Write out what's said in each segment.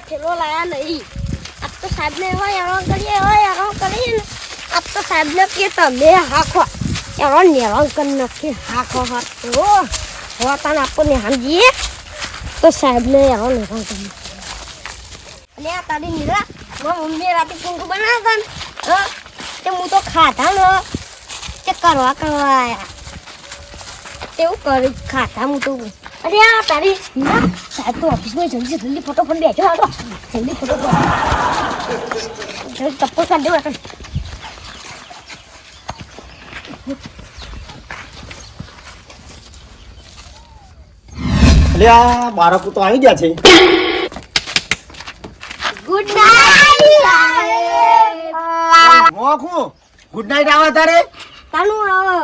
થેલો લાયા નહીં. આપ તો સાહેબને એવા હેરાન કરીએ આપ તો સાહેબને કે તમે હાખો હેરાન કરી નાખીએ હાખો હોતાને આપણને સમજીએ તો સાહેબને હેરાન કરી અને આ તારી નીરા મારી મમ્મીએ રાતે પૂંખ બનાવતા ને તે હું તો ખાતા ને તે કરવા આયા તેવું કરી ખાતા હું તો અરે આ તારી નીરા સાહેબ તો ઓફિસમાં જલ્દી ફટોફટ બેઠો હતો જલ્દી ફટોફટ ચપ્પલ કાઢ દેવા અલ્યા બાળકો તો આવી ગયા છે. ગુડ નાઈટ મોખું ગુડ નાઈટ આવે તારે તાનું આવો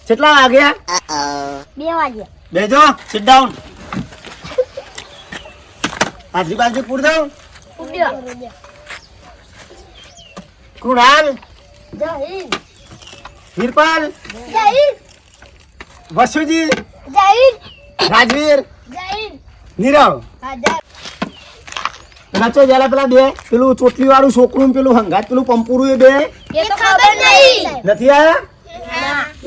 કેટલા વાગ્યા? 2 વાગ્યા. બેજો સિટ ડાઉન. આજુબાજુ પૂર દઉં. ઉડ્યો કુણાલ, જય હિન્દ વીરપાલ, જય હિન્દ વસુજી, જય હિન્દ રાજવીર, જય હિન્દ નીરવ. નાચો જેલા પેલા બે પેલું ચોટલી વાળું છોકરું ને પેલું હંગાત પેલું પંપુરું એ બે એ તો ખબર નહીં. નથી આયા?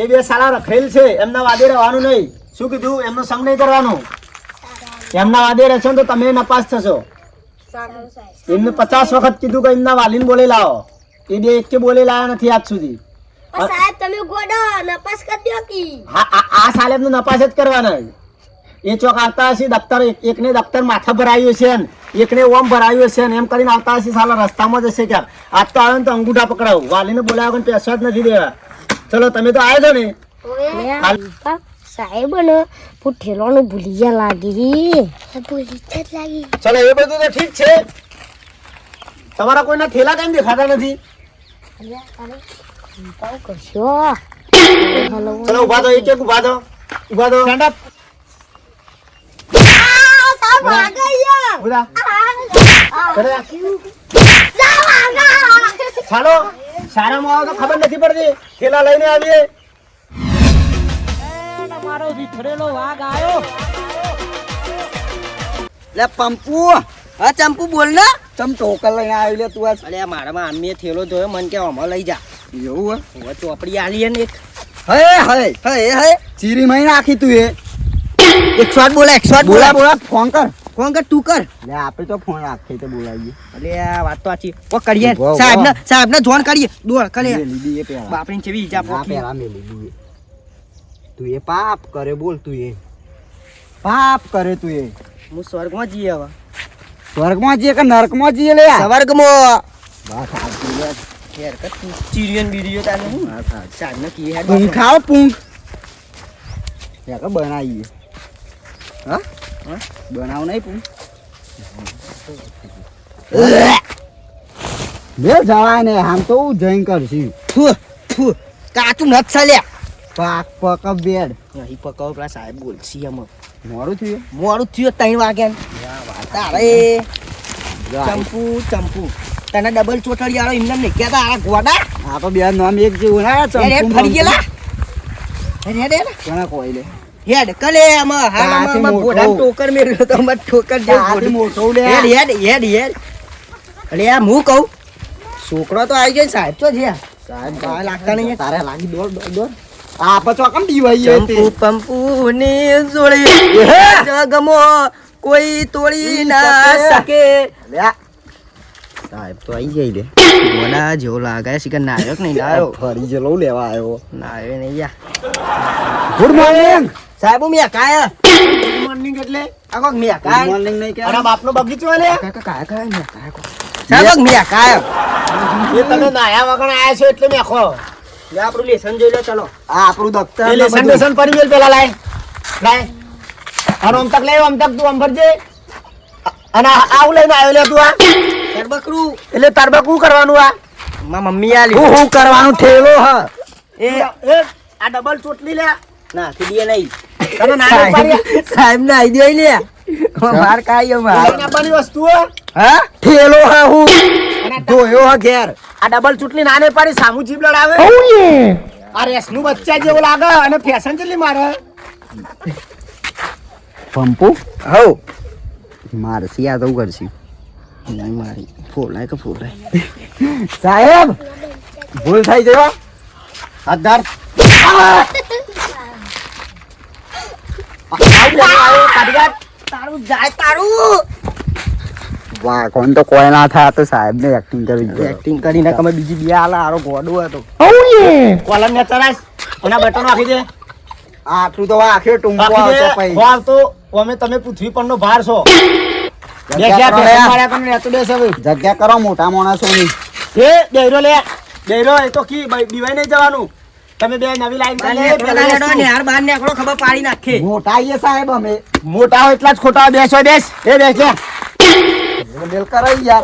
એ બે સાલા રખેલ છે, એમના વાદે રહેવાનું નહીં. શું કીધું? એમનો સંગ નહીં કરવાનો. એમના વાદે રહેશો ને તો તમે નપાસ થશો. એમને 50 વખત કીધું કે એમના વાલીને બોલે લાવો. એ બે એક કે બોલે લાયા નથી આજ સુધી. સાહેબ તમે ગોડો નપાસ કરી દો કી. આ સાલે એમને નપાસ જ કરવાના. એ ચોક આવતા હશે દફતર એકને દફતર માથા ભરાયું છે ને એકને ઓમ ભરાયું છે ને એમ કરીને આવતા હશે સાલા રસ્તામાં જ હશે ક્યાં. આજ તો આવે ને તો અંગૂઠા પકડાવું. વાલીને બોલાવ્યા પણ પૈસા જ નથી દેવા. ચલો તમે તો આવ્યો છો ને. સાહેબ ને ઠેલોનું ભૂલી ગયા લાગી. ચલો એ બધું તો ઠીક છે. તમારા કોઈના થેલા કેમ દેખાતા નથી? કરશો ચલો ઉભા થો, એક એક ઉભા થો. ઉભા થો. Stand up. ચાલો સારામાં આવો તો ખબર નથી પડતી. થેલા લઈને આવીએ. મારો વિખરેલો વાઘ આવ્યો. લે પંપુ, હા ચંપુ બોલ ને. ચમ ટોકર લઈને આવ્યો લે તું આજ. અરે મારામાં આમે થેલો જોયો મને કે આમાં લઈ જા. એવું હવે ચોપડી આલી ને એક હે હે હે ચીરી મહી નાખી તું એ. 108 બોલા 108 બોલા બોલા ફોન કર. કોણ કર તું કર. લે આપણે તો ફોન રાખીએ તો બોલાવીએ. અરે આ વાત તો આછી ઓ કરીએ વાહ, સાહેબને જોન કરીએ દોડ કરે લીધી એ પેલા. બાપરીને ચેવી ઈજા આ પોકી. પેલા મે લીધી એ. તું એ પાપ કરે બોલ તું એ. પાપ કરે તું એ. હું સ્વર્ગમાં જઈએ હવે. સ્વર્ગમાં જઈએ કે નરકમાં જઈએ લે. સ્વર્ગમાં બસ સાચી લે. ખેર કર તું ચીરિયન બીરિયો તાને હું સાહેબને કી હેડ પૂંખ ખાઓ પૂંખ. યા કે બનાવીએ. હા હા? બનાવ નહીં પૂંખ. લે જવાય ને આમ તો હું જઈન કરશું. ફુ ફુ કાચું નત ચાલ્યા પાક પક બેડ નહીં પકાવ પેલા સાહેબ બોલસી એમ મોડું થયું. મોડું થયું 3 વાગ્યા તારે ચંપુ તને ડબલ ચોટડી આલો એમને નહીં કહેતા આ ગોડા આ તો બે નામ એક જેવું ના હેડ હેડ ફરી ગયેલા હેડ કોના કોઈ લે હેડ કલે આમાં તાથી હાલ મોટો. બોડા ઠોકર મેર્યો તો મત ઠોકર જે તાથી મોટો લે. હેડ અરે આ હું કહું છોકરો તો આવી ગયો ને સાહેબ તો છે સાહેબ બહાર લાગતા નહીં. તારે લાગી દોડ આ પચો કમ દીવાઈ ચંપુ પંપુ ની જોડી જગમો કોઈ તોડી ના શકે સાહેબ તો આવી જાય લે બોલા જેવો લાગે છે કે નાયક નહીં નાયો ફરી જે લઉં લેવા આવ્યો. નાયો નહીં યા ગુડ મોર્નિંગ. સાહેબ મેં કાયા ગુડ મોર્નિંગ એટલે આગો મેં ગુડ કાયા મોર્નિંગ નહીં કે અરે બાપનો બગીચો લે. કાયા મેં કાયા સાહેબ મેં કાયા એ તમે નાયા વગર આયા છો એટલે મેખો. લે આપણું લેસન જોઈ લો ચલો આ આપણું દફતર એ લેસન બેસન પડી ગયેલ પેલા લાય અને આમ તક લે આમ તક તું આમ ભરજે અને આવું લઈને આવ્યો લે તું આ સર બકરું એટલે તારબા શું કરવાનું આ માં મમ્મી આલી હું કરવાનું ઠેલો હ એ આ ડબલ ચોટલી લે ના કીડીએ નહીં તને નાની પાડી સાહેબ ને આઈ દે લે માર કાયો માર લઈને આવવાની વસ્તુઓ હા ઠેલો હ હું જોયો હ ઘેર આ ડબલ ચૂંટણી નાને પાડી સામુ જીભ લડાવે આ રેસનું બચ્ચા જેવો લાગે અને ફેશન ચેટલી મારે પંપુ હો મારસી આ તો કરશું નહીં મારી ફોલાય કે ફોલાય સાહેબ ભૂલ થઈ જવા હાથદાર તારું જાય તારું વાહ કોણ તો કોઈ ના થાય તો સાહેબ ને એક્ટિંગ કરવી જોઈએ એક્ટિંગ કરીને તમે બીજી બે આલા હારો ગોડો હતો કોલમ ને તરાશ એના બટન રાખી દે આટલું તો આખે ટૂંકો રાખી આવતો દે પછી વાળ તો અમે તમે પૃથ્વી પરનો ભાર છો જગ્યા કરો લે. માર્યા કરીને રહેતો બેસ હવે જગ્યા કરો મોટા માણસોની એ બેહરો લે બેહરો એ તો કી દીવાઈ નહીં જવાનું તમે બે નવી લાઈન કરી લે પેલી વસ્તુ. નેહાર બહાર નીકળો ખબર પાડી નાખે મોટા આઈએ સાહેબ અમે મોટા હોય એટલા જ ખોટા હોય. બેસો બેસ એ બેસ લે મેલ કરાઈ યાર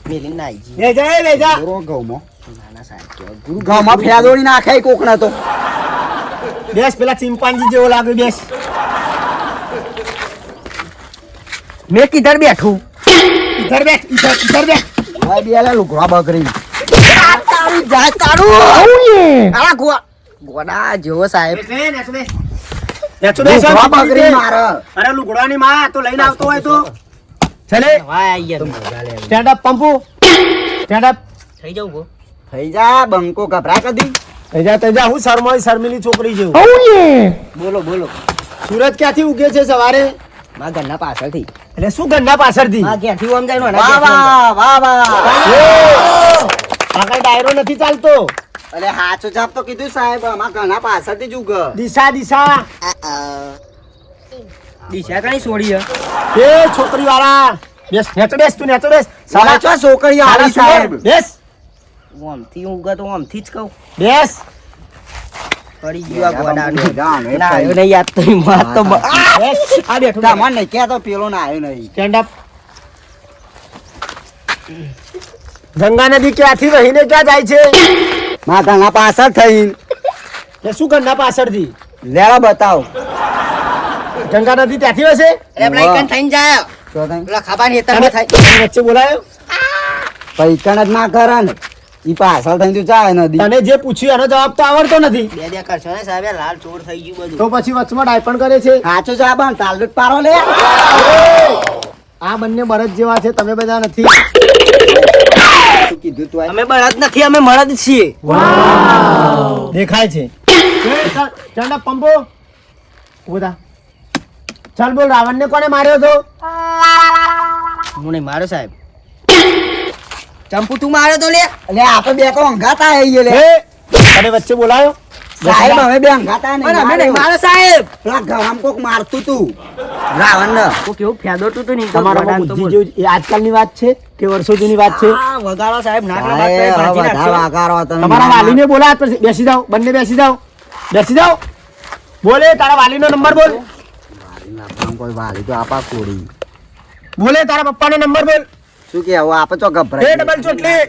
મેલી ના આઈ બે જા એ બે જા ગુરુ ઘઉંમાં નાના સાહેબ ઘઉંમાં ફેદોડી નાખે કોકને તો બેસ પેલા ચિંપાંજી જેવો લાગે બેસ મેં કિધર બેઠું ઇધર બેસ ઇધર બેસ ભાઈ બે લે લુગડા બકરી તારું જાય તારું આ ગોડા જેવો સાહેબ બેસો બેસ લુગડા બકરી મારે અરે લુગડાની માં તો લઈને આવતો હોય તો ચલે વાય આઈ ગયા સ્ટેન્ડ અપ પંપુ સ્ટેન્ડ અપ થઈ જાવ ગો થઈ જા બંકો ગભરા કદી થઈ જા હું શર્મિલી છોકરી જેવું બોલો બોલો સુરત ક્યાંથી ઉગે છે સવારે મારા ઘરના પાછળથી એટલે શું ગંડા પાછળથી મારા ઘેરથી ઓમ જાય વાહ વાહ વાહ વાહ આગળ ડાયરો નથી ચાલતો અરે હાચો જાપ તો કીધું સાહેબ અમાર ઘણા પાછળથી જ ઉગ દિશા દિશા દિશા કઈ છોડી એ છોકરી વાળા બેસ નેચો બેસ તું નેચો બેસ સાચો છોકરીઓ આવી સાહેબ બેસ ઓમથી ઉગા તો ઓમથી જ કહું બેસ પડી ગયો આ ગોડા ના ગાણ આવ્યો નહીં યાદ તો માર તો બેસ આ બેઠું તમને નહીં ક્યાં તો પેલો ના આવ્યો નહીં સ્ટેન્ડ અપ ગંગા નદી ક્યાંથી વહીને ક્યાં જાય છે મારા ઘણા પાછળ થઈ એ શું ગંગા પાછળથી લેવા બતાવ ગંગા નદી ત્યાંથી વસે અરે પેલા એકન થઈને જાય તો તઈ પેલા ખાબાની હેતર થાય તને વચ્ચે બોલાયો પૈકણ જ ના કરે ને ઈ પાછળ થઈને તું જાય નદી તને જે પૂછ્યું એનો જવાબ તો આવડતો નથી બે બે કરશો ને સાહેબ લાલ ચોર થઈ ગયું બધું તો પછી વચમાં ડાયપણ કરે છે સાચો જાબ તાલડુટ પારો લે આ બંને બળદ જેવા છે તમે બધા નથી શું કીધું તું અમે બળદ નથી અમે મળદ છીએ દેખાય છે ચાલ પંપો ઉભા ચાલ બોલ રાવણને કોને માર્યો હતો હું નહીં મારો સાહેબ ચંપુ તું માર્યો તો લે એટલે આપણે બે તો અંગાતા આવીએ લે એ તને વચ્ચે બોલાયો સાહેબ હવે બે અંગાતા પણ અમે નહીં મારો સાહેબ પેલા ગરમ કોક મારતું તું રાવણ ને તું કેવું ફેદોતું તું નહીં તમારા બુદ્ધિ જેવું એ આજકાલની વાત છે કે વર્ષો જૂની વાત છે વગાડો સાહેબ નાકના બાદ પર ભાજી નાખશો. તમારા વાલીને બોલા પછી બેસી જાઓ બંને બેસી જાઓ બોલે તારા વાલીનો નંબર બોલ કોઈ વાલી તો આપા કોડી બોલે તારા પપ્પાનો નંબર બોલ શું કે હવે આપે તો એ ગભરાઈ ડબલ ચોટલી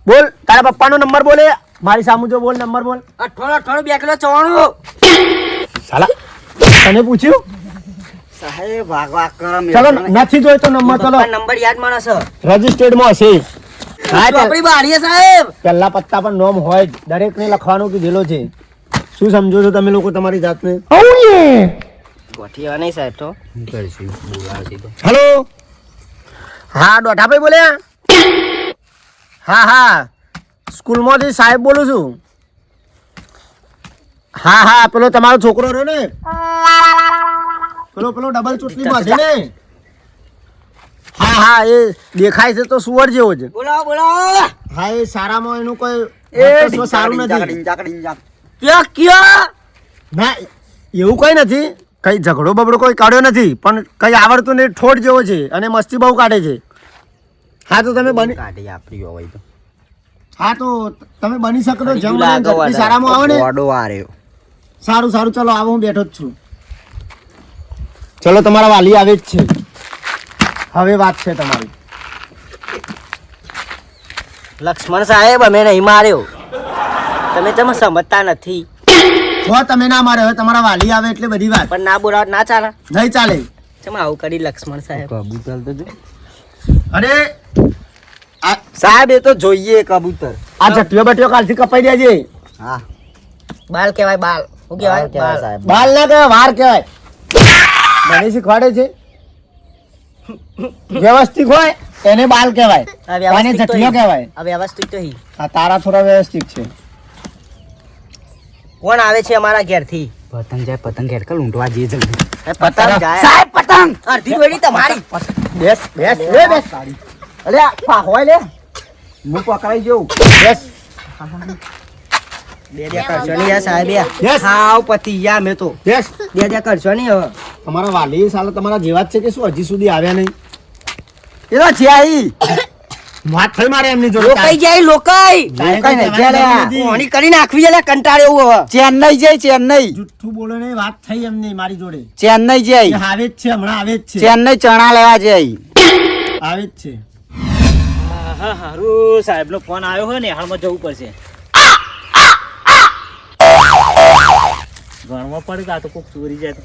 બોલ તારા પપ્પાનો નંબર બોલે મારી સામુ જો બોલ નંબર બોલ અઠવાડિયું 2 કિલો ચવાણું સાલા તને પૂછ્યું સાહેબ વાગ વાગ કરમ ચલો નથી જોઈ તો નંબર ચલો પપ્પા નંબર યાદ માણસ રજિસ્ટર્ડ માં હશે આપણી બારીએ સાહેબ પહેલા પત્તા પર નોમ હોય જ દરેકને લખવાનું કીધેલો છે શું સમજો છો તમે લોકો તમારી જાતને ગોઠિયા નહીં સાહેબ તો હેલો હા ડોઠાભાઈ બોલ્યા હા સ્કૂલમાંથી સાહેબ બોલું છું હા પેલો તમારો છોકરો રહ્યો ને પેલો ડબલ ચૂંટણીમાં છે ને હા એ દેખાય છે તો સુવર જેવો છે બોલાવો હા એ સારામાં એનું કોઈ વર્ચસ્વ સારું નથી ક્યાં ના એવું કઈ નથી કઈ ઝઘડો બબડો કોઈ કાઢ્યો નથી પણ કઈ આવડતું નહીં ઠોઠ જેવો છે અને મસ્તી બહુ કાઢે છે હા તો તમે બની કાઢી આપડી હોય તો હા તો તમે બની શકો તો જમ બને ઝડપી સારામાં આવો ને ગોડો આર્યો સારું ચલો આવો હું બેઠો જ છું ચલો તમારા વાલી આવે જ છે હવે વાત છે તમારી લક્ષ્મણ સાહેબ અમે નહીં માર્યો તમે તમે સમજતા નથી જો તમે ના મારે હવે તમારા વાલી આવે એટલે બધી વાત પણ ના બોલાવ ના ચાલે નહીં ચાલે ચમ આવું કરી લક્ષ્મણ સાહેબ કબૂતર તો જો અરે સાહેબ એ તો જોઈએ કબૂતર આ જટિયો બટિયો કાલથી કપાઈ દેજે હા બાલ કહેવાય બાલ શું કહેવાય કેવાય બાલ સાહેબ બાલ ના કહેવાય વાર કહેવાય મને શીખવાડે છે વ્યવસ્થિત હોય એને બાલ કહેવાય આ વ્યવસ્થિત અને તો જટિયો હી. કહેવાય. આ વ્યવસ્થિત તો હી. આ તારા થોડા વ્યવસ્થિત છે. કોણ આવે છે અમારા ઘેરથી? પતંગ જાય પતંગ હેરકલ ઊંટવા જઈએ જલ્દી. પતંગ જાય. સાહેબ પતંગ અડધી દોડી તમારી. બેસ બેસ બેસ અરે પા હોય લે હું પકડાઈ જઉં. બેસ બે કરશો નહીં યાર સાહેબ Yes. હાવ પતિ યાર મેં તો બેસ. બે કરશો નહીં હવે. તમારા વાલી સાલા તમારા જેવા જ છે કે શું હજી સુધી આવ્યા નહીં? એ તો છે આઈ વાત થઈ મારે એમની જોડે. લોકાઈ જાય લોકાઈ. તારે લોકાઈ કઈ નહીં, કહેવાની ચાલે. જરૂર નથી. કોણી કરી નાખવી છે લે કંટાળે એવું હવે. ચેન્નઈ જઈ ચેન્નઈ જુઠ્ઠું બોલો નહીં, વાત થઈ એમની મારી જોડે. ચેન્નઈ એ જઈ આવે જ છે, હમણાં આવે જ છે, ચેન્નઈ ચણા લેવા જઈ. આવે જ છે. હા હારું સાહેબ નો ફોન આવ્યો હોય ને હાલમાં જવું પડશે. ઘરમાં પડે કે આ તો કોક ચોરી જાય તો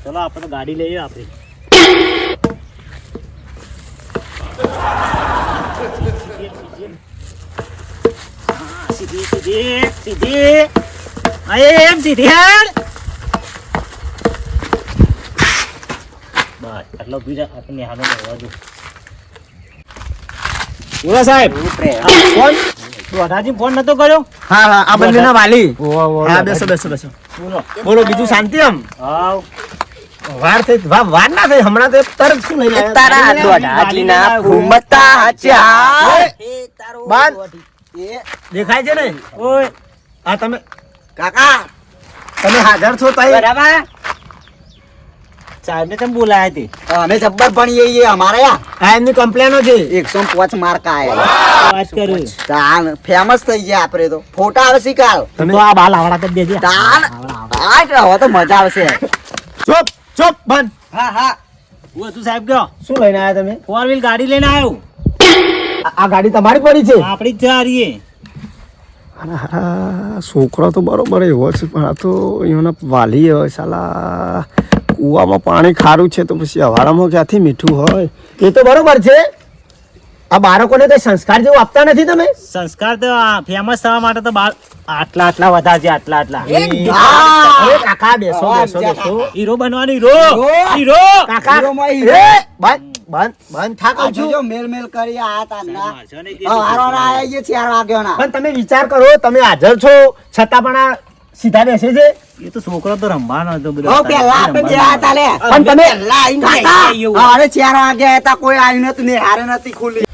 ચલો આપણે તો ગાડી લઈએ આપણી. હા, સીધી સીધી સીધી આ એમ સીધી હેડ. બસ આટલો બીજા આપણને હાલો રહેવા દો. બોલો સાહેબ. ફોન રોધાજી ફોન નતો કર્યો? હા હા આ બંનેના વાલી. ઓવા ઓવા. હા બેસો બેસો બેસો. બોલો. બોલો બીજું શાંતિ આમ? આવ. વાર થઈ વાર ના થઈ હમણાં તો તરત શું લઈને આવ્યા? તારા દોઢાજીના ઘૂમતા ચાલ. એ, બાદ. દેખાય છે ને? ઓય હા તમે કાકા તમે હાજર છો તઈ? બરાબર. સાહેબ ને તમે બોલાયા હતી. અમે જબ્બર ભણીએ છીએ અમારે હા એમની કમ્પ્લેનો છે. 105 માર્ક આયા. વાત કર્યું. તાન ફેમસ થઈ ગયા આપણે તો ફોટા આવે છે કાલ. તો આ બાલ આવડા કરી દેજે. તાન આ હવે તો મજા આવશે. ચૂપ ચૂપ બંધ. હા હા હું હતું સાહેબ ગયો. શું લઈને આવ્યા તમે? ફોર વ્હીલ ગાડી લઈને આવ્યો. આ ગાડી તમારી પડી છે? આપણી જ છે આ રહીએ. છોકરો તો બરોબર એવો છે પણ આ તો એના વાલી હોય સાલા. કુવામાં પાણી ખારું છે તો પછી હવાડામાં ક્યાંથી મીઠું હોય? એ તો બરોબર છે. આ બાળકોને કઈ સંસ્કાર જેવું આપતા નથી તમે? સંસ્કાર તો ફેમસ થવા માટે તો બાલ આટલા આટલા વધારે છે આટલા આટલા. એ કાકા બેસો બેસો બેસો. હીરો બનવાનો હીરો. હીરો. કાકા હીરોમાં એ, હીરો. બંધ બંધ થા કહું છું. જો મેલ મેલ કરી આ તાના મારશો નહીં કે હવારોના આયા છે 4 વાગ્યાના. પણ તમે વિચાર કરો તમે હાજર છો છતાં પણ આ સીધા બેસે છે. એ તો છોકરો તો રમવાનો હતો બધો. હો પેલા આપણે ગયા હતા લે. પણ તમે કાકા, અરે 4 વાગ્યા હતા કોઈ આવ્યું નતું ને હારે નથી ખુલ્લી.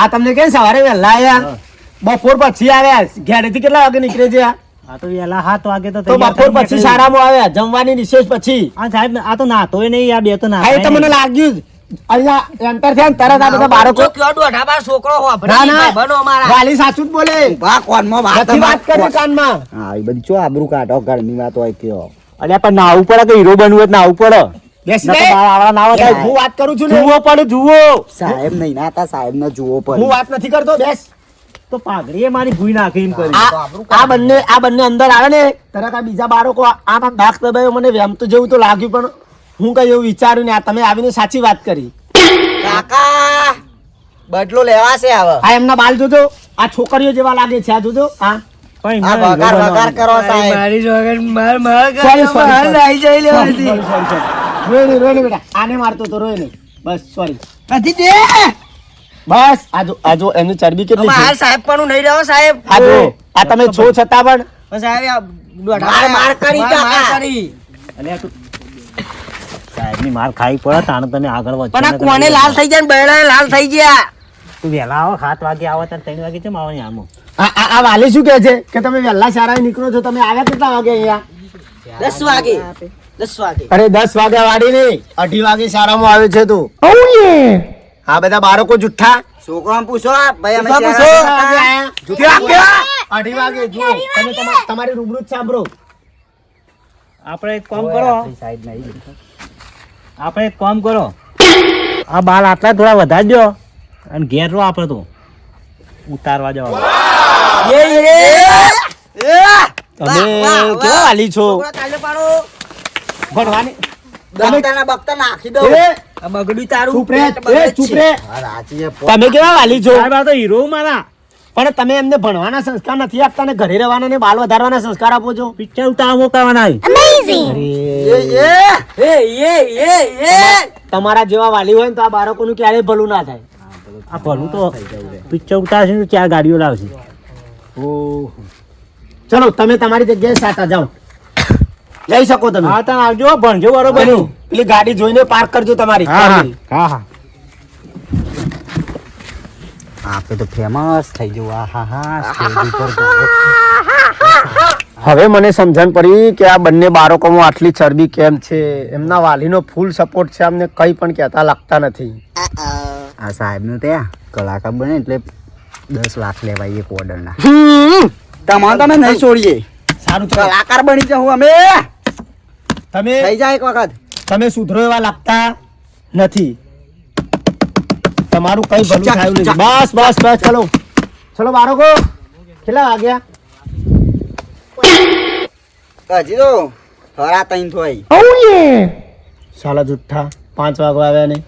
આ તમને કેમ સવારે વહેલા આયા? બપોર પછી આવ્યા. ઘરેથી કેટલા વાગે નીકળે છે આ? આ તો વહેલા 7 વાગે તો તો તૈયાર બપોર થઈને પછી નીકળ્યું. શાળામાં આવ્યા જમવાની રિસેસ પછી. આ સાહેબ આ તો નાતોય નહીં આ બે તો હા એ તો નાતા મને લાગ્યું જ. અહીંયા એન્ટર થયા ને તરત આ બધા બાળકો. જો કયો દોઢાબા છોકરો હો ના ના બનો અમારા. વાલી સાચું જ બોલે. વાહ કોનમાં નથી વાત કરવી કાનમાં. હા એ બધી ચો આબરૂ કાઢો ઘરની વાત હોય કયો. અલ્યા પણ નાવું પડે કે હીરો બનવું હોય તો નાવું પડે. બેસ નકર રે. બાળ આવડા ના હોય. હું વાત કરું છું ને. જુઓ પડે જુઓ. સાહેબ નહીં નાતા સાહેબ ને જુઓ હું પડે. વાત નથી કરતો. બેસ. તો પાઘડીએ મારી ભૂઈ નાખી એમ કરી. આ બંને અંદર આવે ને તરત આ બીજા બાળકો આમ દાખ દબાયો. મને વેમતું જેવું તો લાગ્યું પણ હું કઈ એવું વિચાર્યું ને આ તમે આવીને સાચી વાત કરી. કાકા બદલો લેવાશે હવે. આ એમના બાલ જોજો. આ છોકરીઓ જેવા લાગે છે. આ જોજો. હા પણ આ એમને હીરો વગાર વગાર બનવાનું. કરો સાહેબ. મારી જોગન માર Sorry, sorry, sorry. નાઈ જાય લેવાથી. રોય નહીં બેટા. આને મારતો તો રોય નહીં. બસ સોરી. નથી તે બસ આ જો એમની ચરબી કેટલી અમાર છે. સાહેબ પણ નહીં રહ્યો સાહેબ. આ જો આ તમે છો છતાં પણ બસ સાહેબ આ દોઢાબા માર કરી માર કાકા. કરી. અલ્યા તું સાહેબની માર ખાઈ પડે તાણે તમે આગળ વધશો પણ આ નકર કોને નહીં. લાલ થઈ જાય ને બૈડા લાલ થઈ ગયા. તું વહેલા આવો 7 વાગે આવો ત્યારે 3 વાગે ચમ આવવાની આમો. આ વાલી શું કહે છે કે તમે વહેલા શાળાએ નીકળો છો? તમે આવ્યા કેટલા વાગે અહીંયા? 10 વાગે 10 વાગે. અરે 10 વાગ્યા વાળી નહીં 2:30 વાગે શાળામાં આવે છે તું. હા બધા બાળકો જુઠ્ઠા. છોકરાને પૂછો ભાઈ અમે પૂછો, ચાર પૂછો. વાગ્યા. 2:30 વાગે જુઓ તમે તમારી રૂબરૂ જ સાંભળો. આપણે એક કામ કરો. સાહેબ નહીં. આપણે એક કામ કરો. આ બાલ આટલા થોડા વધારી દો અને ઘેર રહો આપણે તો ઉતારવા જવા. તમે કેવા વાલી છો? છોકરા કાલે પાડો. ભણવાની બકતા બકતા નાખી દઉં. એ, આ બગડ્યું તારું ચૂપ રે, પેટ બગડે એ, ચૂપ છે. રે. હા, રાજી છે. તમે કેવા વાલી છો? સાહેબ આ તો હીરો મારા. પણ તમે એમને ભણવાના સંસ્કાર નથી આપતા ને ઘરે રહેવાના ને બાલ વધારવાના સંસ્કાર આપો છો. પિક્ચર ઉતાર મોકલવાના. અરે, એ, એ. એ તમારા જેવા વાલી હોય ને તો આ બાળકોનું ક્યારેય ભલું ના થાય. આ ભલું તો પિક્ચર ઉતારશે ને તો 4 ગાડીઓ લાવશે. ઓહો. ચલો તમે તમારી જગ્યાએ સાતા જાઓ, જઈ શકો તમે. હા તમે આવજો ભણજો બરોબર. પેલી ગાડી જોઈને પાર્ક કરજો તમારી. હા હા. આપણે તો ફેમસ થઈ જવું. સ્ટેજ ઉપર હવે મને સમજણ પડી કે આ બંને બાળકોમાં આટલી ચરબી કેમ છે. એમના વાલીનો ફૂલ સપોર્ટ છે, અમને કંઈ પણ કહેતા લાગતા નથી. આ સાહેબનું ત્યાં કલાકાર બને એટલે 10 લાખ લેવાય એક ઓર્ડરના. તમારે તમે નહીં છોડીએ. સારું ચલો. કલાકાર બની જાઉં અમે. તમે થઈ જાય એક વખત. તમે સુધરો એવા લાગતા નથી. તમારું કઈ ભલું થયું નથી. બસ બસ બસ ચલો ચલો બાળકો. કેટલા વાગ્યા? હજી તો ખરા તૈન થોઈ. સાલા જુઠ્ઠા 5 વાગવા આવ્યા નહીં.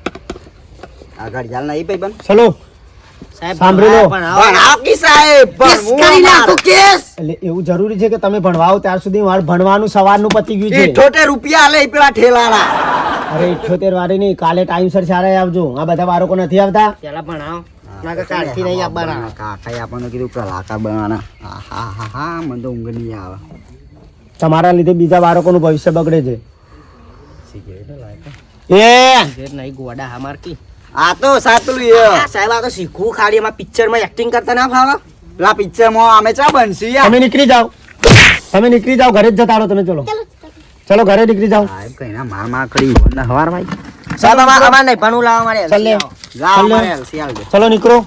આ ઘડિયાળ નહીં ભાઈ બન. ચલો સાંભળી લો. ભણાવ કી સાહેબ કરી નાખો કેસ. એટલે એવું જરૂરી છે કે તમે ભણવાઓ ત્યાર સુધી મારે ભણવાનું સવારનું પતી ગયું છે. 78 રૂપિયા લે પેલા ઠેલાના. અરે 78 વાળી નહીં, કાલે ટાઈમસર સારા આવજો. આ બધા બાળકો નથી આવતા. પેલા ભણાવો ના કે કાલથી નહીં આવવાના. કાકાએ આપણને કીધું કલાકાર બનવાના. હા મને તો ઊંઘ નહીં આવે. તમારા લીધે બીજા બાળકોનું ભવિષ્ય બગડે છે. એ નહીં ગોડા હમાર કી આ તો સાચું સાહેબ આ તો શીખવું ખાલી એમાં પિક્ચરમાં એક્ટિંગ કરતા ના ફાવે. પેલા પિક્ચરમાં અમે ચા બનશું યાર. તમે નીકળી જાઓ, તમે નીકળી જાઓ, ઘરે જ જતા રહો તમે. ચલો ચલો ઘરે નીકળી જાઓ. સાહેબ કઈ ના માર કરી હવાર ભાઈ. સાહેબ અમાર નહીં ભણવું લાવો મારે ચાલ લે. જાઓ મારે એલસી આલ દે. ચલો નીકળો.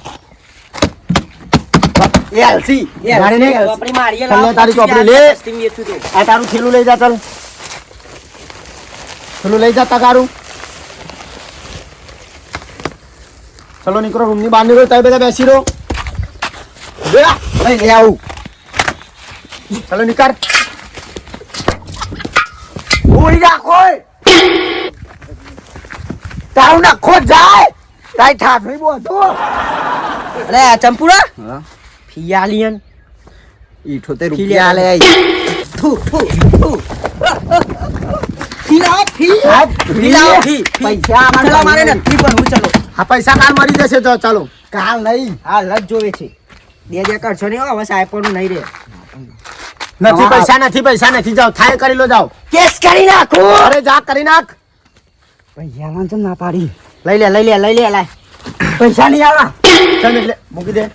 એલસી મારે નહીં. આપણી મારીએ ચાલ લે, તારી ચોપડી લે. સસ્તી વેચું તો આ તારું થેલું લઈ જા. ચાલ થેલું લઈ જા તગારું. ચલો નીકળો, રૂમની બહાર નીકળો. તમે બધા બેસી રહો. લઈ લે આવું. ચલો નીકળ. ઉડી નાખો. તારું નાખો જાય. તારી ઠાઠ નહીં બોલતો. અરે આ ચંપુડા હા ફિયાલિયન 78 રૂપિયા લે. થુ થુ થુ ફિલાઓ ફી ફિલાઓ ફી પૈસા ચલો મારે નથી ભણવું. ચલો આ પૈસા કાલ મરી જશે. તો ચાલો. કાલ નહીં. હા લજ જોવે છે. બે કરશો નહીં હવે સાહેબ પણ નહીં રે. નથી પૈસા, નથી પૈસા, નથી. જાઓ થાય કરી લો. જાઓ કેસ કરી નાખો. અરે જા કરી નાખ. પૈસા ચમ ના પાડી. લઈ લે લઈ લે લઈ લે લાય. પૈસા નહીં આલા. ચાલ એટલે મૂકી દે.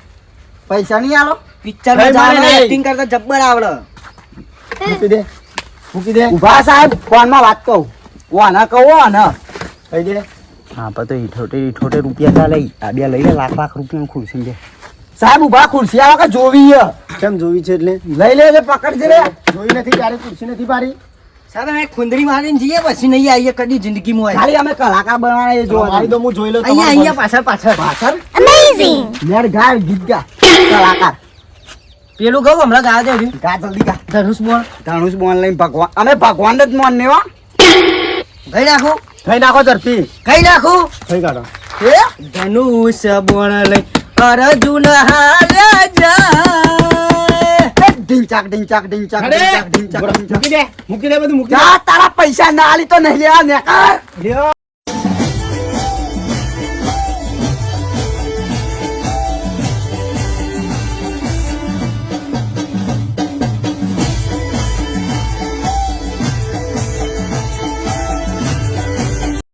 પૈસા નહીં આલો. પિક્ચર માં નહીં, જાવ નહીં. એક્ટિંગ કરતા જબ્બર આવડે. મૂકી દે, મૂકી દે. ઉભા સાહેબ ફોનમાં વાત કહું. વાના કહો વાના. કહી દે. હા પણ તો 78 રૂપિયા ચાલે. આ બે લઈ લે લાખ રૂપિયા ખુરશી છે. સાહેબ ઉભા ખુરશી આવા કે જોવી છે. કેમ જોવી છે એટલે? લઈ લે એટલે પકડજે રે. જોઈ નથી ત્યારે ખુરશી નથી પાડી. સાહેબ અમે ખુંદરી મારીને જઈએ પછી નહીં આવીએ કદી જિંદગીમાં. ખાલી અમે કલાકાર બનવાના એ મારી જોવા. તો હું જોઈ લઉં. અહીંયા તમારું અહીંયા પાછળ પાછળ મેર ગાય ગીત ગા કલાકાર. પેલું કહું હમણાં ગાવા દે ગા જલ્દી ગા. ધનુષ બોલ ધનુષ બોન લઈને ભગવાન અમે ભગવાન જ મોન હો. ગઈ નાખું થઈ નાખો ઝડપી. ગઈ નાખું થઈ કાઢો. ધનુષ બોણ લઈ અર્જુન હાલ્યા જાય. ઢીંચાક ઢીંચાક ઢીંચાક ઢીંચાક ઢીંચાક ઢીંચાક. મૂકી દે, મૂકી દે બધું મૂકી દે. જા તારા પૈસા ના આલી તો નહીં લેવા ને કર. લ્યો.